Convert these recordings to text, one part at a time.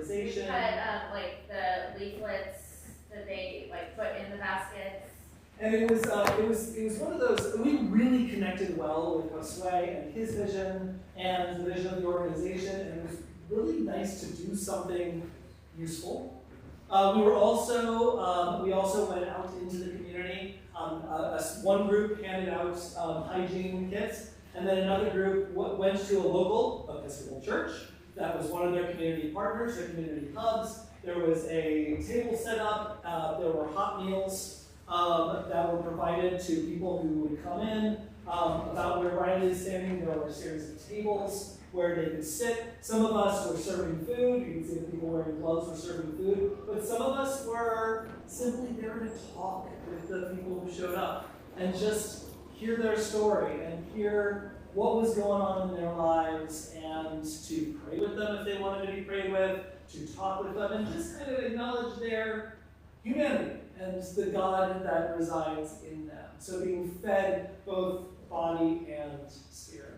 organization. We had like the leaflets that they like put in the baskets. And it was one of those, we really connected well with Josue and his vision and the vision of the organization, and it was really nice to do something useful. We also went out into the community. One group handed out hygiene kits, and then another group went to a local Episcopal church that was one of their community partners, their community hubs. There was a table set up, there were hot meals that were provided to people who would come in. About where Riley is standing, there were a series of tables where they could sit. Some of us were serving food. You can see the people wearing gloves were serving food. But some of us were simply there to talk with the people who showed up and just hear their story and hear what was going on in their lives and to pray with them if they wanted to be prayed with, to talk with them and just kind of acknowledge their humanity and the God that resides in them. So being fed both body and spirit.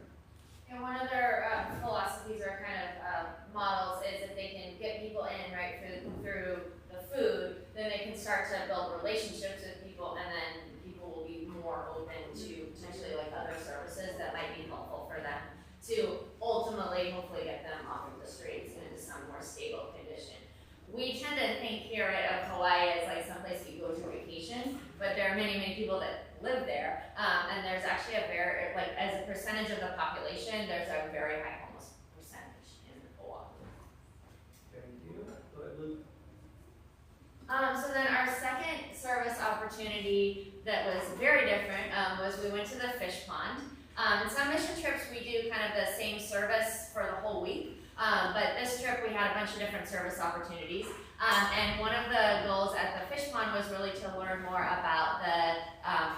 And one of their philosophies or kind of models is if they can get people in, right, through the food, then they can start to build relationships with people, and then people will be more open to potentially like other services that might be helpful for them to ultimately, hopefully, get them off of the streets and into some more stable condition. We tend to think here of Hawaii as like someplace you go to vacation, but there are many, many people that live there, and there's actually a very, like as a percentage of the population, there's a very high homeless percentage in Oahu. Thank you. Go ahead, Luke. So then our second service opportunity that was very different was we went to the fish pond. In some mission trips we do kind of the same service for the whole week. But this trip we had a bunch of different service opportunities. And one of the goals at the fish pond was really to learn more about the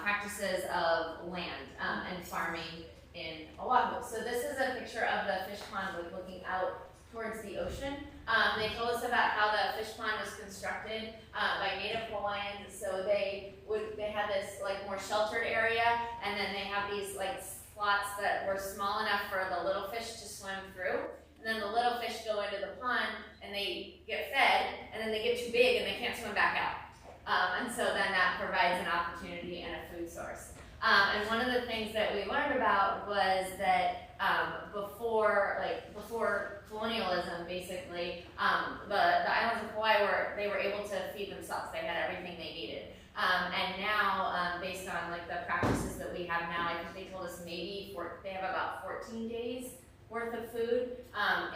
practices of land and farming in Oahu. So this is a picture of the fish pond looking out towards the ocean. They told us about how the fish pond was constructed by Native Hawaiians. So they had this like more sheltered area, and then they have these like slots that were small enough for the little fish to swim through. And then the little fish go into the pond and they get fed, and then they get too big and they can't swim back out. And so then that provides an opportunity and a food source. And one of the things that we learned about was that before colonialism, basically, the islands of Hawaii were able to feed themselves. They had everything they needed. And now, based on like the practices that we have now, I think they told us maybe they have about 14 days worth of food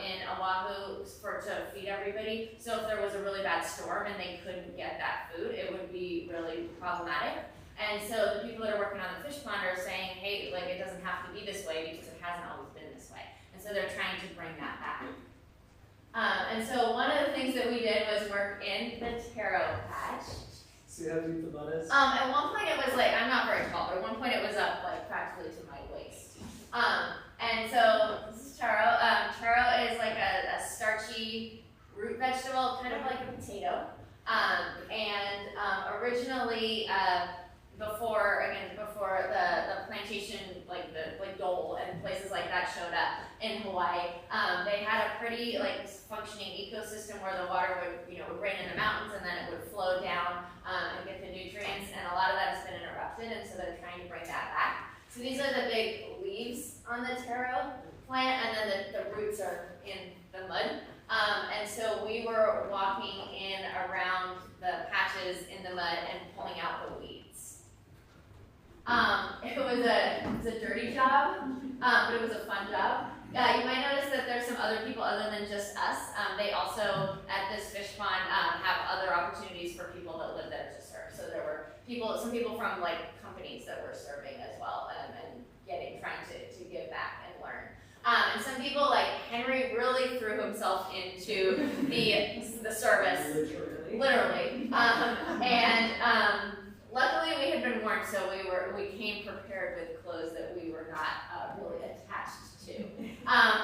in Oahu to feed everybody. So if there was a really bad storm and they couldn't get that food, it would be really problematic. And so the people that are working on the fish pond are saying, hey, like it doesn't have to be this way because it hasn't always been this way. And so they're trying to bring that back. And so one of the things that we did was work in the taro patch. See how deep the mud is? At one point it was like, I'm not very tall, but at one point it was up like practically to my waist. And so this is taro. Taro is like a starchy root vegetable, kind of like a potato. Originally, before the plantation, like Dole and places like that showed up in Hawaii, they had a pretty like functioning ecosystem where the water would rain in the mountains and then it would flow down and get the nutrients, and a lot of that has been interrupted, and so they're trying to bring that back. So these are the big leaves on the taro plant, and then the roots are in the mud. And so we were walking in around the patches in the mud and pulling out the weeds. It was a dirty job, but it was a fun job. You might notice that there's some other people other than just us. They also, at this fish pond, have other opportunities for people that live there to serve. So there were some people from like companies that were serving as well, and trying to give back and learn. And some people, like Henry, really threw himself into the service, literally. Luckily we had been warned, so we came prepared with clothes that we were not really attached to.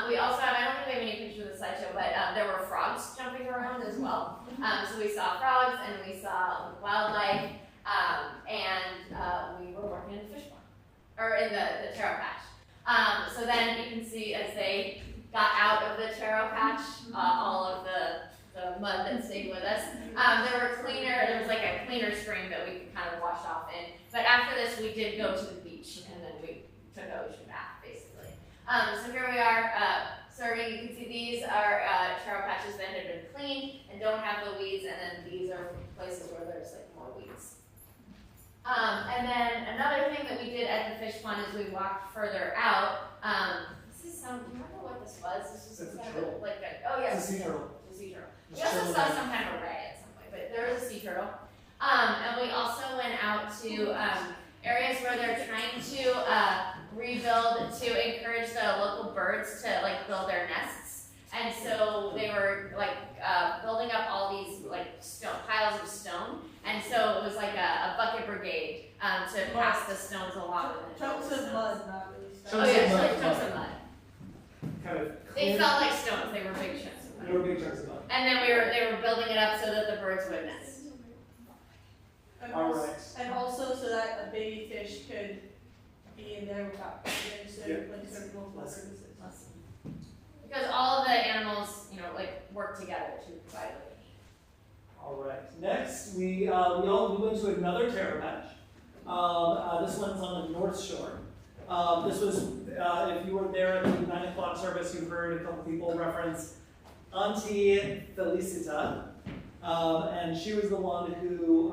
We also have, I don't think we have any pictures of the slideshow, but there were frogs jumping around as well. So we saw frogs and we saw wildlife, and we were working in the fish pond, or in the taro patch. So then you can see as they got out of the taro patch, all of the mud that stayed with us. There was like a cleaner stream that we could kind of wash off in. But after this, we did go to the beach, and then we took an ocean bath, basically. So here we are, serving. You can see these are taro patches that have been cleaned and don't have the weeds, and then these are places where there's like more weeds. And then another thing that we did at the fish pond is we walked further out. Do you remember what this was? This was kind of like It's a sea turtle. The sea turtle. We also saw some kind of a ray at some point, but there was a sea turtle. And we also went out to areas where they're trying to rebuild to encourage the local birds to like build their nests. And so they were like building up all these like piles of stone. And so it was like a bucket brigade to pass the stones along. Chunks of mud, not really stones. Oh yeah, like chunks of mud. Kind of They felt like stones. They were big chunks of mud. They were big chunks of mud. And then they were building it up so that the birds would nest. All right. And also so that a baby fish could be in there without predators, so like certain multiple purposes. Because all of the animals, like work together to provide a living. All right. Next, we went to another taro patch. This one's on the North Shore. This was, if you were there at the 9 o'clock service, you heard a couple people reference Auntie Felicita. And she was the one who,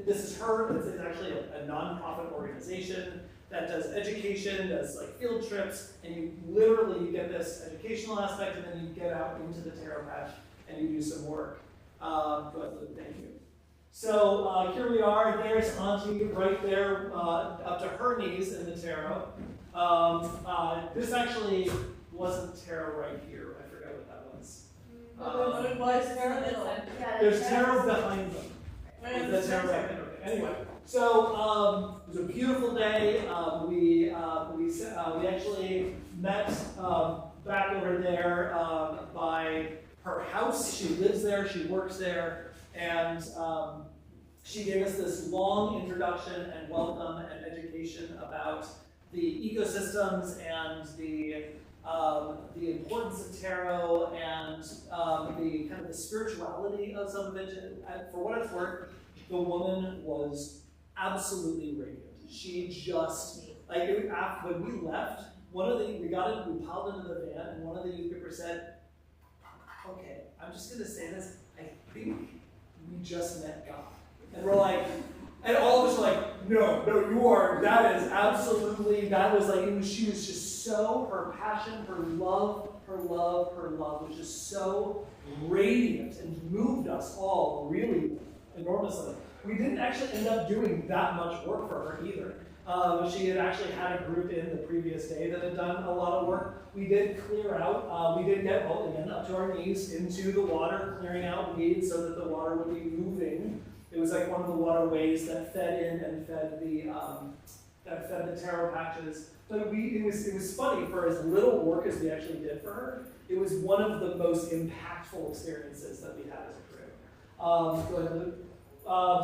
this is her, it's actually a nonprofit organization that does education, does like field trips, and you literally get this educational aspect, and then you get out into the taro patch and you do some work. Go ahead, Luke, thank you. So here we are, there's Auntie right there, up to her knees in the taro. This actually wasn't taro right here, I forgot what that was. It was in the middle. There's taro behind them. The taro right there. Anyway, so it was a beautiful day. We actually met back over there by her house. She lives there. She works there, and she gave us this long introduction and welcome and education about the ecosystems and the importance of taro and the kind of the spirituality of some of it. For what it's worth, the woman was absolutely radiant. She just, like, when we left, we piled into the van, and one of the youth groupers said, okay, I'm just going to say this, I think we just met God. And we're like, and all of us were like, no, you are, that is absolutely, she was just so, her passion, her love was just so radiant and moved us all really enormously. We didn't actually end up doing that much work for her either. She had actually had a group in the previous day that had done a lot of work. We did clear out, we did get, again, up to our knees into the water, clearing out weeds so that the water would be moving. It was like one of the waterways that fed in and fed the taro patches. But it was funny, for as little work as we actually did for her, it was one of the most impactful experiences that we had as a crew. Go ahead, Luke.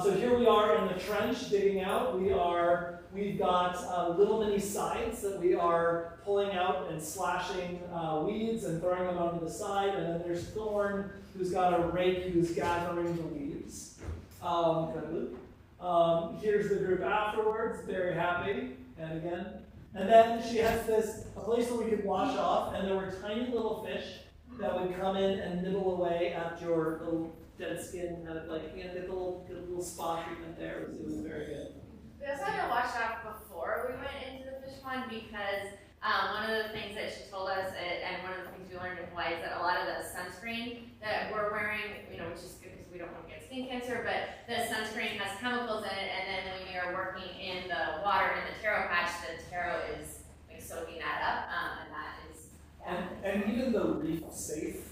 So here we are in the trench digging out. We've got little mini scythes that we are pulling out and slashing weeds and throwing them onto the side. And then there's Thorn, who's got a rake who's gathering the leaves. Go ahead, Luke. Here's the group afterwards, very happy. And again. And then she has a place where we could wash off, and there were tiny little fish that would come in and nibble away at your little dead skin, kind of like, get a little spa treatment there. It was very good. We also had to wash off before we went into the fish pond because one of the things that she told us, and one of the things we learned in Hawaii, is that a lot of the sunscreen that we're wearing, which is good because we don't want to get skin cancer, but the sunscreen has chemicals in it, and then when you're working in the water in the taro patch, the taro is like soaking that up, and that is bad. And even the reef safe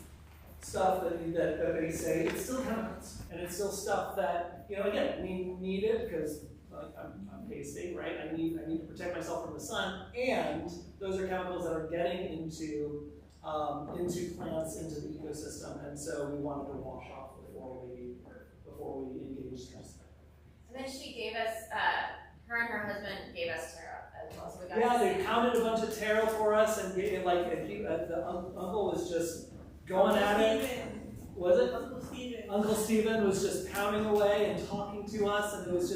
stuff that they say, it's still chemicals, and it's still stuff that, again, we need it because I'm K-State, right? I need to protect myself from the sun, and those are chemicals that are getting into plants, into the ecosystem, and so we wanted to wash off before we engage them. And then she gave us, her and her husband gave us taro as well. So we got Yeah, they pounded a bunch of taro for us, and the uncle was just going at it. was it? Uncle Steven. Uncle Stephen was just pounding away and talking to us, and it was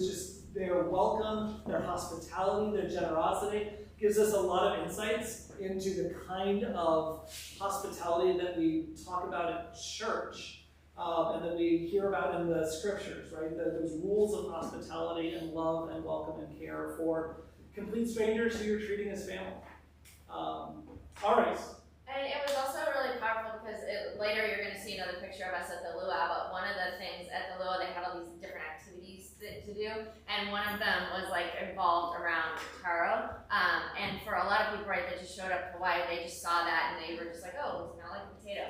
just their welcome, their hospitality, their generosity gives us a lot of insights into the kind of hospitality that we talk about at church, and that we hear about in the scriptures, right? Those rules of hospitality and love and welcome and care for complete strangers who you're treating as family. All right. And it was also really powerful because later you're going to see another picture of us at the luau, but one of the things at the luau, they had all these different activities to do, and one of them was like involved around taro, and for a lot of people, right, that just showed up to Hawaii, they just saw that and they were just like, oh, it smells like a potato.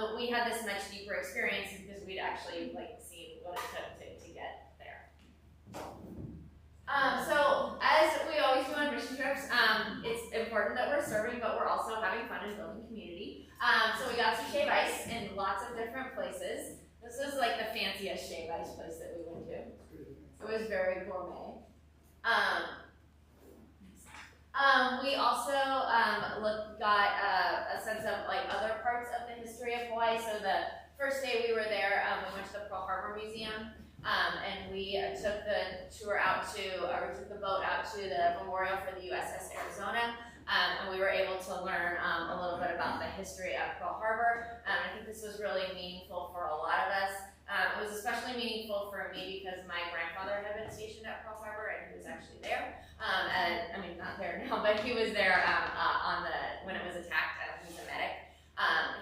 But we had this much deeper experience because we'd actually like seen what it took to get there. So as we always do on mission trips, it's important that we're serving, but we're also having fun and building community. So we got to shave ice in lots of different places. This is like the fanciest shave ice place that we went to. It was very gourmet. We also got a sense of like other parts of the history of Hawaii. So the first day we were there, we went to the Pearl Harbor Museum. And we took the tour out to, or we took the boat out to the memorial for the USS Arizona, and we were able to learn a little bit about the history of Pearl Harbor. I think this was really meaningful for a lot of us. It was especially meaningful for me because my grandfather had been stationed at Pearl Harbor, and he was actually there. I mean, not there now, but he was there when it was attacked. He's a medic.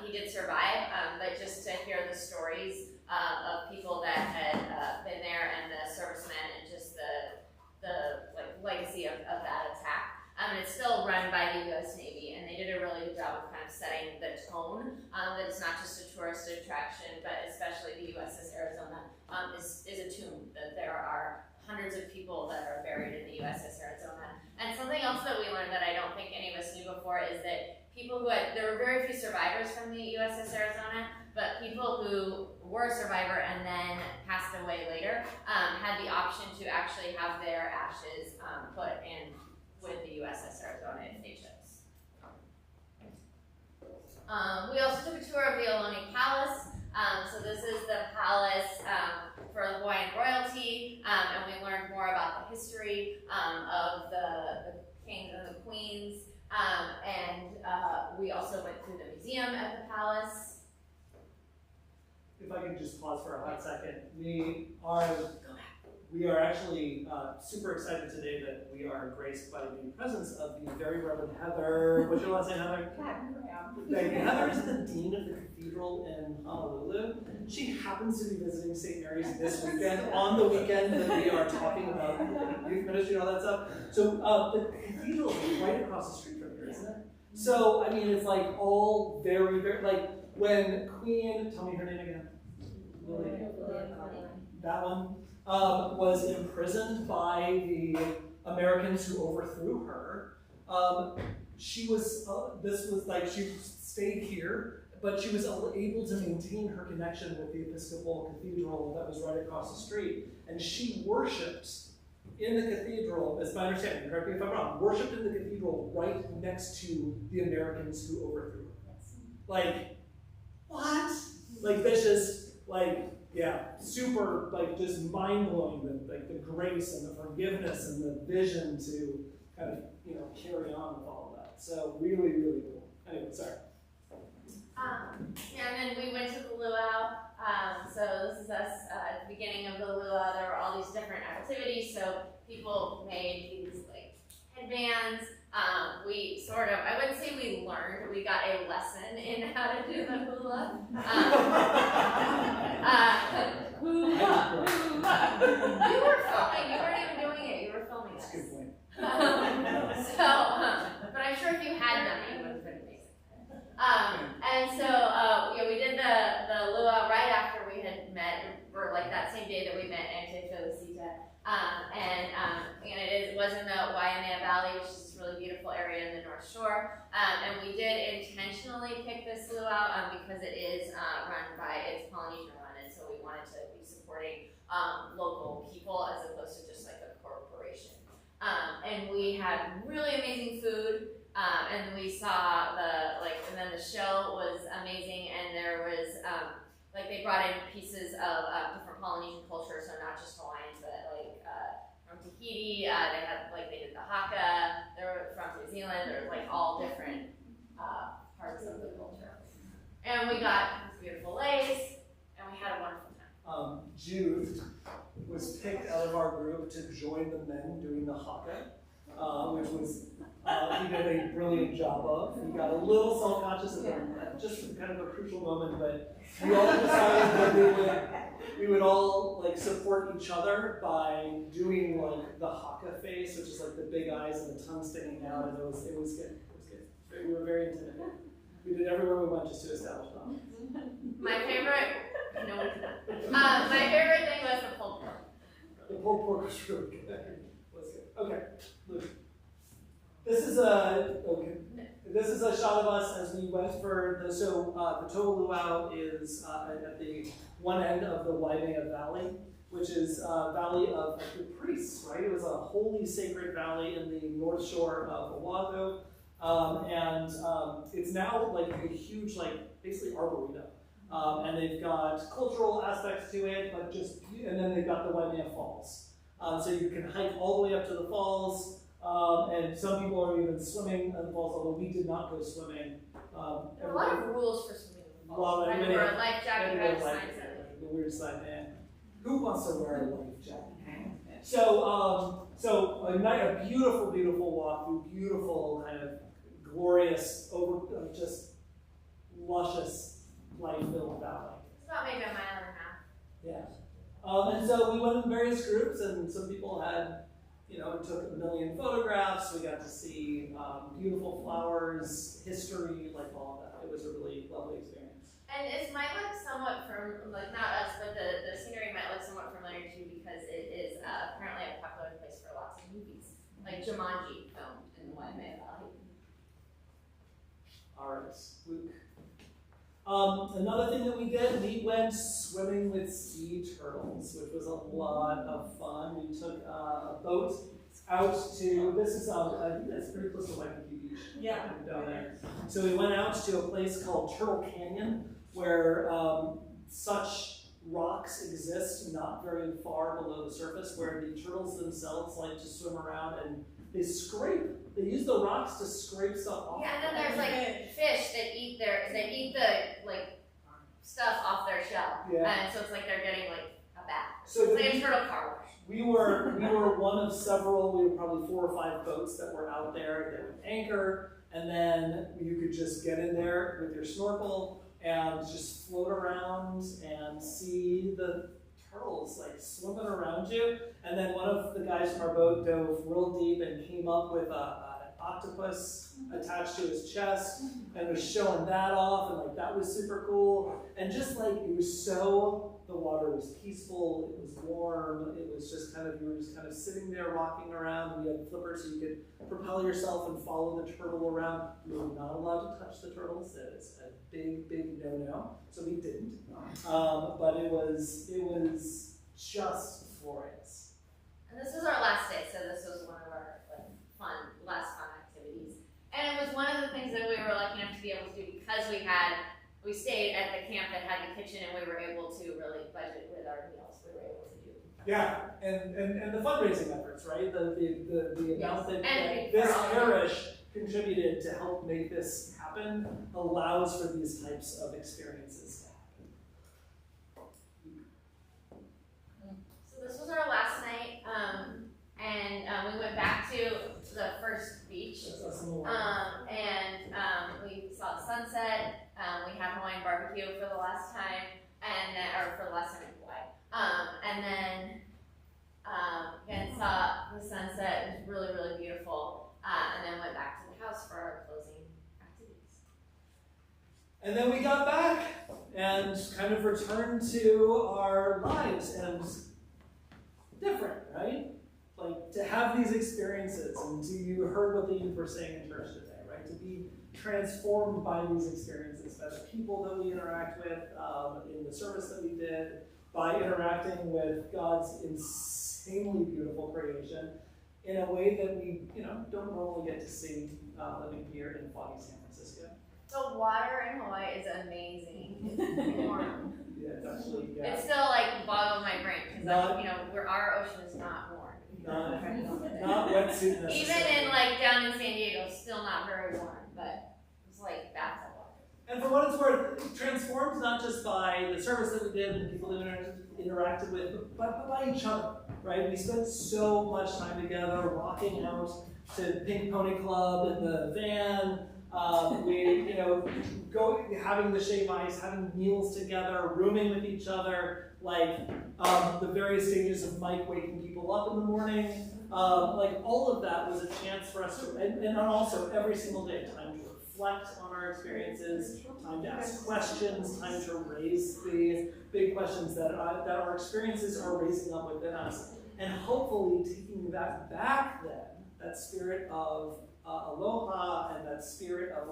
He did survive, but just to hear the stories of people that had been there and the servicemen and just the like legacy of that attack. It's still run by the U.S. Navy, and they did a really good job of kind of setting the tone that it's not just a tourist attraction, but especially the USS Arizona is a tomb, that there are hundreds of people that are buried in the USS Arizona. And something else that we learned that I don't think any of us knew before is that there were very few survivors from the USS Arizona, but people who were a survivor and then passed away later had the option to actually have their ashes put in with the USS Arizona if they chose. We also took a tour of the Ohlone Palace. So this is the palace for the Hawaiian royalty, and we learned more about the history of the kings and the queens. We also went through the museum at the palace. If I could just pause for a hot second. We are actually super excited today that we are graced by the presence of the very Reverend Heather. What's your last name, Heather? Thank you. Heather is the dean of the cathedral in Honolulu. She happens to be visiting St. Mary's this weekend, on the weekend that we are talking about youth ministry and all that stuff. So the cathedral is right across the street from here, isn't it? So, I mean, it's like all very, very, like when Queen, tell me her name again. Lily. That one. Was imprisoned by the Americans who overthrew her. She stayed here, but she was able to maintain her connection with the Episcopal Cathedral that was right across the street. And she worshipped in the cathedral, as my understanding, correct me if I'm wrong, worshipped in the cathedral right next to the Americans who overthrew her. Like, what? Like, this is, like, yeah, super, like, just mind-blowing, the grace and the forgiveness and the vision to kind of, carry on with all of that. So really, really cool. Anyway, sorry. And then we went to the luau. So this is us at the beginning of the luau. There were all these different activities. So people made these, like, headbands. We sort of, I wouldn't say we learned, we got a lesson in how to do the hula. Hula. You were filming, you weren't even doing it, you were filming us. That's a good point. But I'm sure if you had done it, it would have been amazing. We did the luau right after we had met, or like that same day that we met Ante Felicita. It was in the Waimea Valley, which is this really beautiful area in the North Shore. And we did intentionally pick this luau because it is run by, it's Polynesian run, and so we wanted to be supporting local people as opposed to just like a corporation. And we had really amazing food, and we saw and then the show was amazing, and there was brought in pieces of different Polynesian culture, so not just Hawaiians, but like from Tahiti, they did the Haka, they were from New Zealand, they're like all different parts of the culture. And we got this beautiful lace, and we had a wonderful time. Jude was picked out of our group to join the men doing the Haka, which was he did a brilliant job of. He got a little self-conscious at just kind of a crucial moment, but we all decided that we would all like support each other by doing like the Haka face, which is like the big eyes and the tongue sticking out, and it was good. It was good. We were very intimidated. We did everywhere we went just to establish dominance. My favorite thing was the pulled pork. The pulled pork was really good. Was good. Okay, Luke. This is a shot of us as we went for the the Toa Luau is at the one end of the Waimea Valley, which is a valley of the priests, right? It was a holy sacred valley in the north shore of Oahu. It's now like a huge, like basically arboretum. And they've got cultural aspects to it, but and then they've got the Waimea Falls. So you can hike all the way up to the falls, and some people are even swimming in the falls, although we did not go swimming. There are a lot of rules for swimming in the falls. Well, I remember a life jacket, everybody signs liked it. the weird sign, man. Who wants to wear a life jacket? So a beautiful, beautiful walk through beautiful, kind of glorious, just luscious, life-filled valley. It's about maybe a mile and a half. Yeah. And so we went in various groups, and some people had, took 1 million photographs. We got to see beautiful flowers, history, like all of that. It was a really lovely experience. And it might look somewhat not us, but the scenery might look somewhat familiar too, because it is apparently a popular place for lots of movies, like Jumanji filmed in the Waimea Valley. All right, Luke. Another thing that we did, we went swimming with sea turtles, which was a lot of fun. We took a boat out to, I think that's pretty close to Waikiki Beach. Yeah. Down there. So we went out to a place called Turtle Canyon, where such rocks exist not very far below the surface, where the turtles themselves like to swim around and they use the rocks to scrape stuff off. Yeah, and then there's like fish that eat the like stuff off their shell. Yeah. And so it's like they're getting like a bath. So it's like a turtle car wash. We were one of several, we were probably 4 or 5 boats that were out there that would anchor, and then you could just get in there with your snorkel and just float around and see the turtles like swimming around you. And then one of the guys from our boat dove real deep and came up with an octopus attached to his chest and was showing that off, and like that was super cool. And just like the water was peaceful, it was warm, it was just you were just kind of sitting there rocking around. We had flippers so you could propel yourself and follow the turtle around. We were not allowed to touch the turtles. That is a big, big no-no. So we didn't. But it was just glorious. And this was our last day, so this was one of our last fun activities. And it was one of the things that we were lucky enough to be able to do because we stayed at the camp that had the kitchen, and we were able to really budget with our meals. We were able to do. Yeah, and the fundraising efforts, right? The amount that And this parish contributed to help make this happen allows for these types of experiences to happen. So this was our last night, and we went back to the first beach, and we saw the sunset. We had Hawaiian barbecue for the last time, or for the last time in Hawaii, and then again saw the sunset. It was really, really beautiful, and then went back to the house for our closing activities. And then we got back and kind of returned to our lives, and different, right? Like to have these experiences, and you heard what the youth were saying in church today, right? To be transformed by these experiences, by the people that we interact with in the service that we did, by interacting with God's insanely beautiful creation in a way that we, don't normally get to see living here in foggy San Francisco. The water in Hawaii is amazing. It's warm. Yeah, Not- you know, where our ocean is not warm. Not wetsuit necessarily. Even in like down in San Diego, still not very warm, but it's like bathtub water. And for what it's worth, transformed not just by the service that we did and the people that we interacted with, but by each other, right? We spent so much time together, walking out to Pink Pony Club in the van. We, having the shave ice, having meals together, rooming with each other, like the various stages of Mike waking people up in the morning. Like all of that was a chance for us to, and also every single day, time to reflect on our experiences, time to ask questions, time to raise the big questions that our experiences are raising up within us. And hopefully taking that back then, that spirit of aloha and that spirit of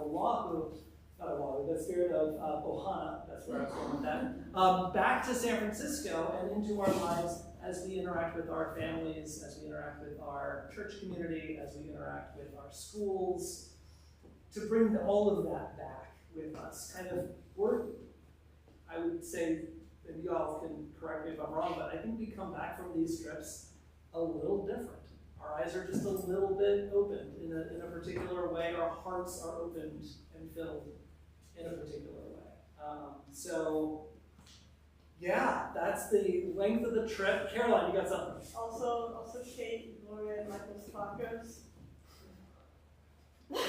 that spirit of ohana, that's where I was going with that, back to San Francisco and into our lives as we interact with our families, as we interact with our church community, as we interact with our schools, to bring all of that back with us. Kind of, I would say, and you all can correct me if I'm wrong, but I think we come back from these trips a little different. Our eyes are just a little bit opened in a particular way. Our hearts are opened and filled in a particular way. So, yeah, that's the length of the trip. Caroline, you got something? Also Kate, Gloria, and Michael's tacos. What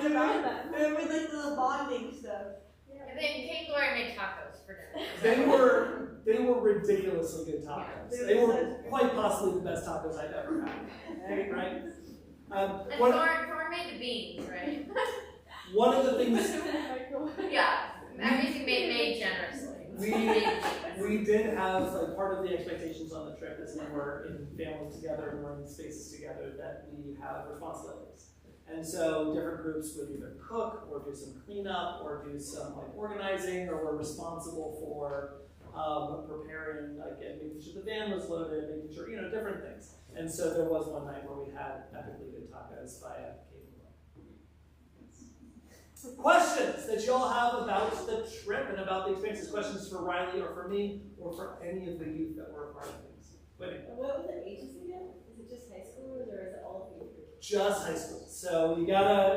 about that? And we like the bonding stuff. And then Kate Gloria made tacos for dinner. They were ridiculously good tacos. Yeah. They were quite possibly the best tacos I've ever had. Right? And One Thorn made the beans, right? of the things Yeah, everything made generously. we did have, like, part of the expectations on the trip is when we're in families together and we're in spaces together that we have responsibilities. And so different groups would either cook or do some cleanup or do some like organizing, or were responsible for preparing, like, and making sure the van was loaded, making sure, different things. And so there was one night where we had epically good tacos by Kate and Gloria. Questions that you all have about the trip and about the experiences? Questions for Riley or for me or for any of the youth that were a part of things? Wait. What was the ages again? Is it just high schoolers or is it all of you? Just high school. So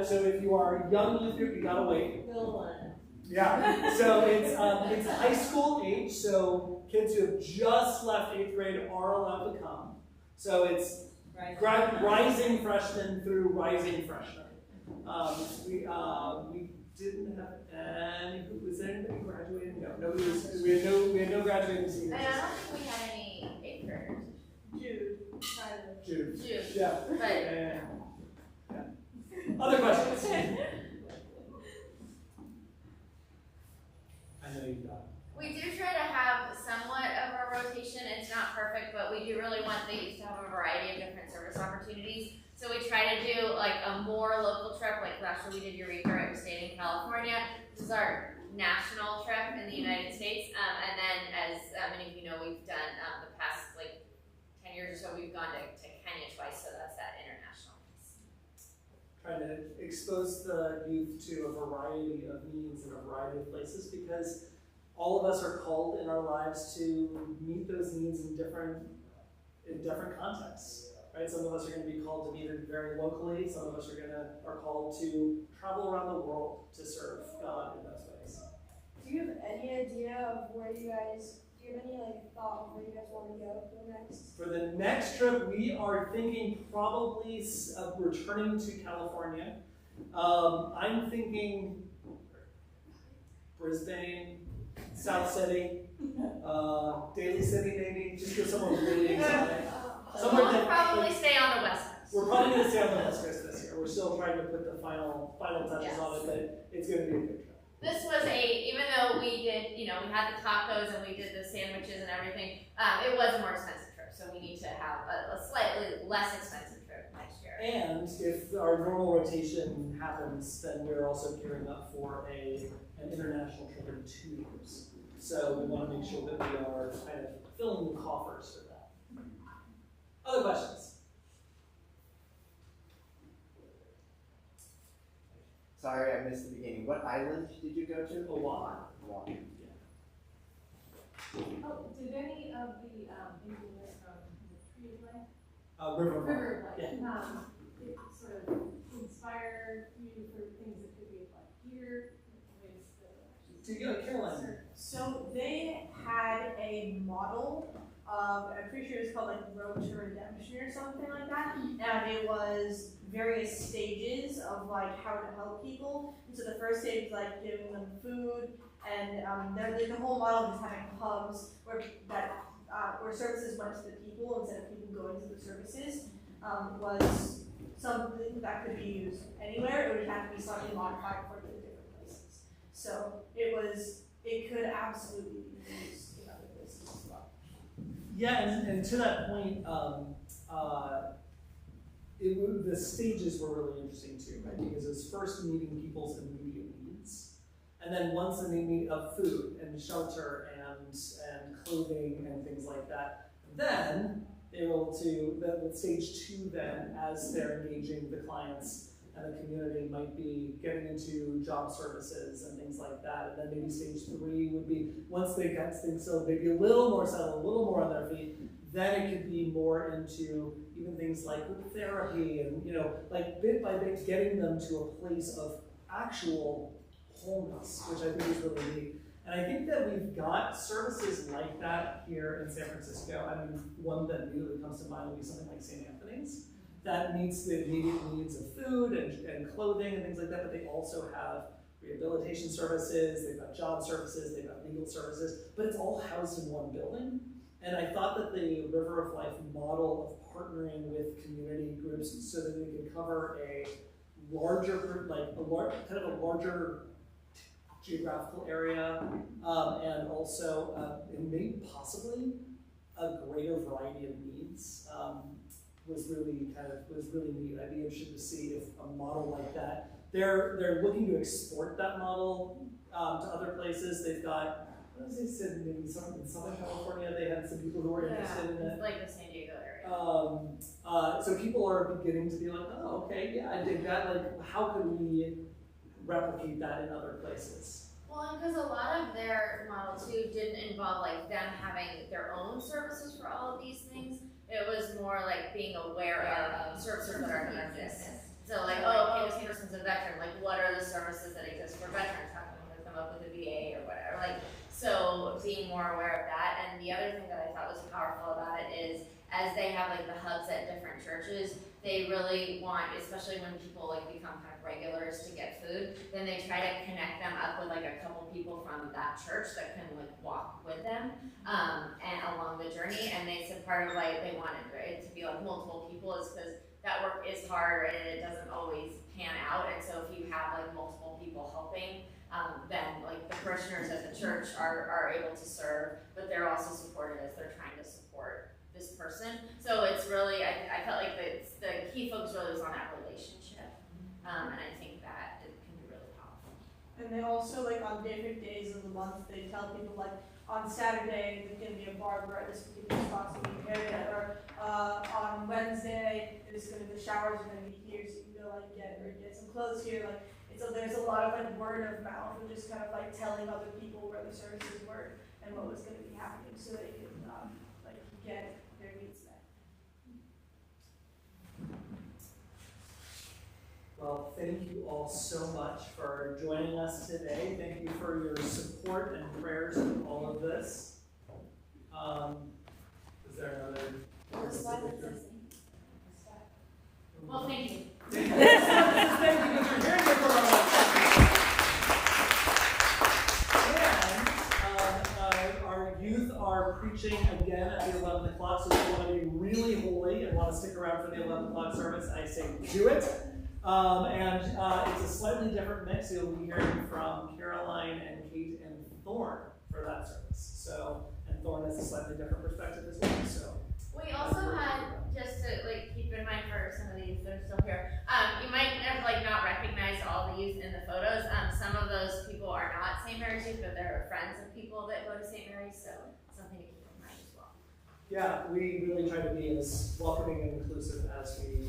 so if you are a young youth group, you gotta wait. Little one. Yeah. So it's high school age. So kids who have just left 8th grade are allowed to come. So it's rising freshmen through rising freshmen. We didn't have any. Was there anybody graduating? No. Nobody was. We had no graduating seniors. And I don't think we had any 8th graders. Jude, Tyler. Jude. Yeah. Yeah. But Yeah. Other questions? I know you got it. we do try to have somewhat of a rotation. It's not perfect, but we do really want the youth to have a variety of different service opportunities. So we try to do like a more local trip. Like last year we did Eureka, right? We stayed in California. This is our national trip in the United States. And then, as many of you know, we've done the past like 10 years or so, we've gone to Kenya twice. So that's that international piece. Trying to expose the youth to a variety of needs in a variety of places, because all of us are called in our lives to meet those needs in different contexts. Right? Some of us are going to be called to meet it very locally. Some of us are called to travel around the world to serve God in those ways. Do you have any idea of where you guys? Do you have any thought of where you guys want to go for next? For the next trip, we are thinking probably of returning to California. I'm thinking Brisbane, South City, Daly City maybe, just because someone's really exotic. We'll probably stay on the West Coast. We're probably going to stay on the West Coast this year. We're still trying to put the final touches on it, but it's going to be a good trip. This was even though we did, we had the tacos and we did the sandwiches and everything, it was a more expensive trip. So we need to have a slightly less expensive trip next year. And if our normal rotation happens, then we're also gearing up for an international trip in 2 years. So we want to make sure that we are kind of filling the coffers for that. Other questions? Sorry, I missed the beginning. What island did you go to? Oahu. Hawaii. Oh, did any of the engineers from the Tree of Life, River of Life. River of Life, Yeah. it sort of inspire you for things that could be applied here, ways that So you go, Caroline. So they had a model of, I'm pretty sure it was called like Road to Redemption or something like that. And it was various stages of like how to help people. And so the first stage was like giving them food, and the whole model was having hubs where where services went to the people instead of people going to the services. Was something that could be used anywhere. It would have to be slightly modified for the different places. So it could absolutely be used in other places as well. Yeah, and to that point, the stages were really interesting too, right? Because it was first meeting people's immediate needs, and then once they need of food and shelter and clothing and things like that, then they're able to, with stage 2 then, as they're engaging the clients and the community, might be getting into job services and things like that. And then maybe stage 3 would be, once they get things so maybe a little more settled, a little more on their feet, then it could be more into even things like group therapy and, like bit by bit getting them to a place of actual wholeness, which I think is really neat. And I think that we've got services like that here in San Francisco. I mean, one that immediately comes to mind would be something like St. Anthony's, that meets the immediate needs of food and clothing and things like that, but they also have rehabilitation services, they've got job services, they've got legal services, but it's all housed in one building. And I thought that the River of Life model of partnering with community groups so that we can cover a larger group, like kind of a larger geographical area, and also maybe possibly a greater variety of needs, was really neat. I'd be interested to see if a model like that, they're looking to export that model to other places. They've got, what does they say, maybe in Southern California, they had some people who were interested in it. It's like the San Diego area. So people are beginning to be like, oh, okay, yeah, I dig that. Like, how could we replicate that in other places? Well, and because a lot of their model too didn't involve like them having their own services for all of these things. It was more like being aware of services that already exist. So like, oh, okay, this person's a veteran. Like, what are the services that exist for veterans? How can we hook them up with a VA or whatever? Like, so being more aware of that. And the other thing that I thought was powerful about it is, as they have like the hubs at different churches, they really want, especially when people like become kind of regulars to get food, then they try to connect them up with like a couple people from that church that can like walk with them and along the journey. And they said part of like they wanted it to be like multiple people is because that work is hard and it doesn't always pan out. And so if you have like multiple people helping, then like the parishioners at the church are able to serve, but they're also supported as they're trying to support this person. So it's really, I felt like the key focus really was on that relationship. And I think that it can be really powerful. And they also, like, on different days of the month, they tell people, like, on Saturday, there's going to be a barber at this particular spot, so you can go there. Or on Wednesday, the showers are going to be here, so you can go, like, get some clothes here. Like, so there's a lot of, like, word of mouth, and just kind of, like, telling other people where the services were and what was going to be happening, so they could, like, get their needs met. Well, thank you all so much for joining us today. Thank you for your support and prayers in all of this. Is there another? Well, thank you. Thank you. Thank you because you're hearing it from us. And our youth are preaching again at the 11 o'clock, so if you want to be really holy and want to stick around for the 11 o'clock service, I say do it. It's a slightly different mix. You'll be hearing from Caroline and Kate and Thorne for that service. So, and Thorne has a slightly different perspective as well. So We also had, just to like keep in mind for some of these that are still here, you might have like not recognized all the youth in the photos. Some of those people are not St. Mary's youth, but they're friends of people that go to St. Mary's, so something to keep in mind as well. yeah, we really try to be as welcoming and inclusive as we